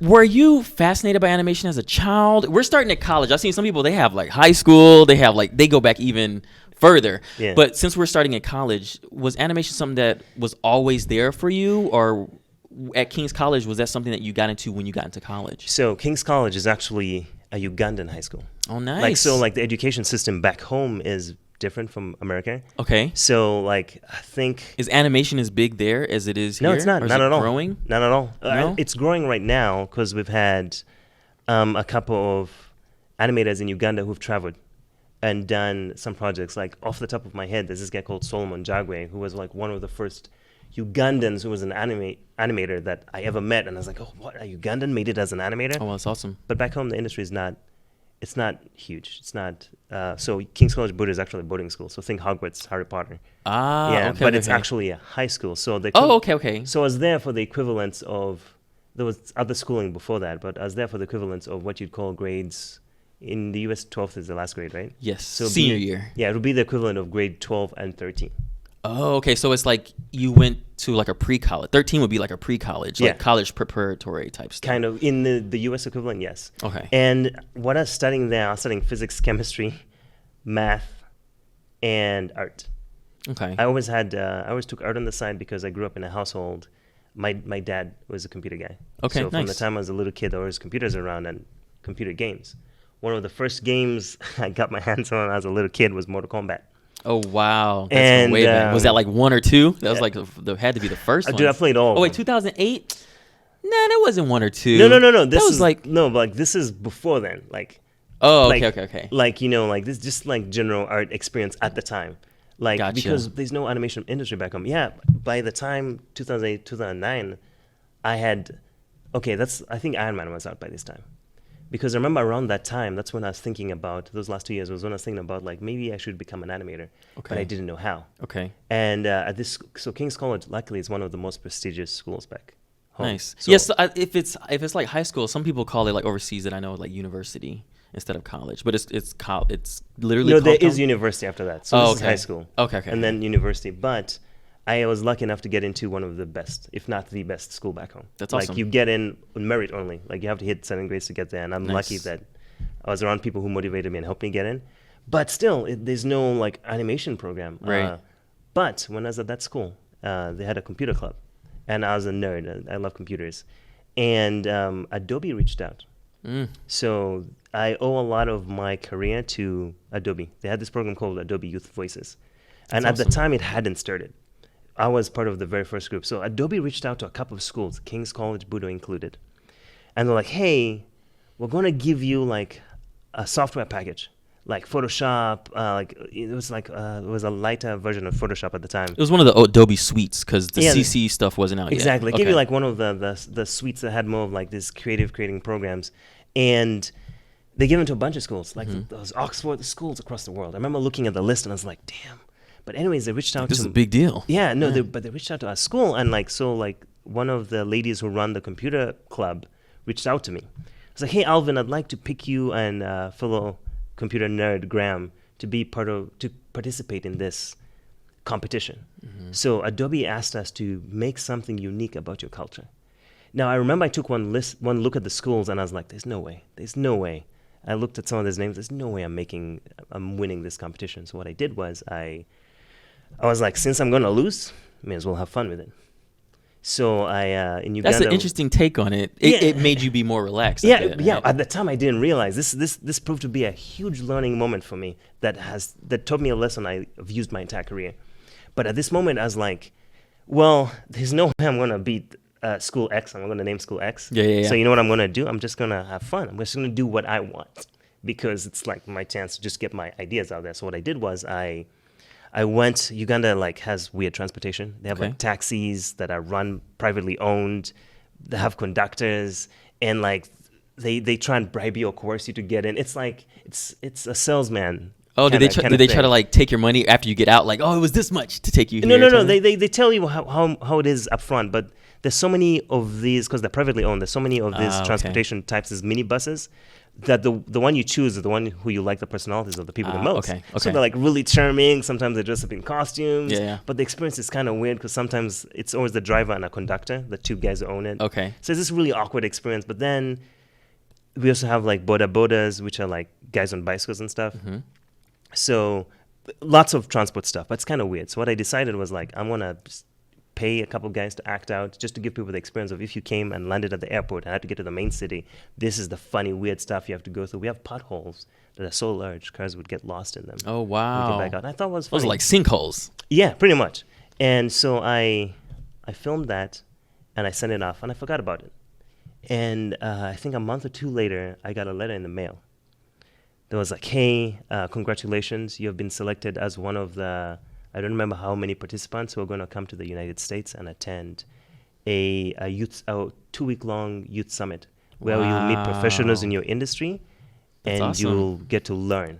Were you fascinated by animation as a child? We're starting at college. I've seen some people, they have like high school, they go back even further. Yeah. But since we're starting at college, was animation something that was always there for you, or at King's College, was that something that you got into when you got into college? So King's College is actually a Ugandan high school. Oh, nice. Like the education system back home is different from America. Okay. So like I think Is animation as big there as it is here? no, it's not. Or is Not it at all. growing? Not at all. No? It's growing right now because we've had a couple of animators in Uganda who've traveled and done some projects. Like off the top of my head, there's this guy called Solomon Jagwe, who was like one of the first Ugandans who was an animator that I ever met, and I was like, oh, what, a Ugandan made it as an animator? Oh, that's awesome. But back home, the industry is not. It's not huge. It's not. So King's College Buddha is actually a boarding school. So think Hogwarts, Harry Potter. Ah, Yeah, okay. but okay, it's okay. actually a high school. So the Oh, okay. So I was there for the equivalence of. There was other schooling before that, but I was there for the equivalence of what you'd call grades. In the US, 12th is the last grade, right? Yes, So it'd senior be- year. Yeah, it would be the equivalent of grade 12 and 13. Oh, okay. So it's like you went to like a pre-college. 13 would be like a pre-college, Yeah. like college preparatory type stuff. Kind of in the US equivalent, yes. Okay. And what I was studying there, I was studying physics, chemistry, math, and art. Okay. I always took art on the side because I grew up in a household. My dad was a computer guy. Okay, So from the nice. time I was a little kid, there was computers around and computer games. One of the first games I got my hands on as a little kid was Mortal Kombat. Oh, wow. That's And, way back. Was that like 1 or 2? That was like had to be the first one. Dude, I played all. Oh, of wait, them. 2008? Nah, that wasn't 1 or 2. No. That This was is like, no, but like this is before then. Like, oh, like, okay. Like, you know, like this just like general art experience at the time. Like Gotcha. because there's no animation industry back home. Yeah, by the time 2008, 2009, I think Iron Man was out by this time. Because I remember around that time, that's when I was thinking about, those last 2 years was when I was thinking about like maybe I should become an animator. But Okay. I didn't know how. Okay. And so King's College, luckily, is one of the most prestigious schools back home. Nice. So, Yes, if it's like high school, some people call it like overseas that I know like university instead of college, but it's literally no, there called is university after that. So Oh, this is okay. high school. Okay. And then university. But I was lucky enough to get into one of the best, if not the best, school back home. That's like awesome. you get in on merit only. Like you have to hit 7 grades to get there. And I'm Nice. lucky that I was around people who motivated me and helped me get in. But still, there's no like animation program. Right. But when I was at that school, they had a computer club, and I was a nerd. I love computers, and Adobe reached out. So I owe a lot of my career to Adobe. They had this program called Adobe Youth Voices, and That's at the awesome. time it hadn't started. I was part of the very first group. So Adobe reached out to a couple of schools, King's College, Budo included, and they're like, "Hey, we're gonna give you like a software package, like Photoshop. It was a lighter version of Photoshop at the time. It was one of the Adobe suites because the Yeah, CC stuff wasn't out Exactly. yet. It gave you Okay. like one of the suites that had more of like this creating programs, and they gave them to a bunch of schools, like those Oxford schools across the world. I remember looking at the list and I was like, damn. But anyways, they reached out This to is a big deal. yeah, no, but they reached out to our school, and like one of the ladies who run the computer club reached out to me. I was like, hey, Alvin, I'd like to pick you and fellow computer nerd Graham to participate in this competition. So Adobe asked us to make something unique about your culture. Now I remember I took one look at the schools, and I was like, there's no way. I looked at some of those names. There's no way I'm winning this competition. So what I did was I was like, since I'm gonna lose, may as well have fun with it. So I in Uganda. That's an interesting take on it. It made you be more relaxed. Yeah, right? At the time, I didn't realize this proved to be a huge learning moment for me that taught me a lesson I've used my entire career. But at this moment, I was like, well, there's no way I'm gonna beat school X. I'm gonna name school X. Yeah. So you know what I'm gonna do? I'm just gonna have fun. I'm just gonna do what I want because it's like my chance to just get my ideas out there. So what I did was I went. Uganda like has weird transportation. They have Okay. like taxis that are run privately owned. They have conductors, and like they try and bribe you or coerce you to get in. It's like it's a salesman. Oh, did they try thing. to like take your money after you get out? Like, oh, it was this much to take you No, here. no. They tell you how it is up front, but there's so many of these because they're privately owned. There's so many of these Okay. transportation types as minibuses. that the one you choose is the one who you like the personalities of the people the most. Okay, So okay. they're like really charming. Sometimes they dress up in costumes. Yeah, yeah. But the experience is kind of weird because sometimes it's always the driver and a conductor, the two guys who own it. Okay. So it's this really awkward experience. But then we also have like bodas, which are like guys on bicycles and stuff. Mm-hmm. So lots of transport stuff, but it's kind of weird. So what I decided was like, I'm going to pay a couple guys to act out just to give people the experience of if you came and landed at the airport and had to get to the main city, this is the funny, weird stuff you have to go through. We have potholes that are so large, cars would get lost in them. Oh, We wow. get back out. And I thought it was funny. Those are like sinkholes. Yeah, pretty much. And so I filmed that and I sent it off and I forgot about it. And I think a month or two later, I got a letter in the mail. That was like, hey, congratulations, you have been selected as one of the, I don't remember how many participants who are going to come to the United States and attend a 2-week-long youth summit where you'll meet professionals in your industry That's and awesome. you'll get to learn.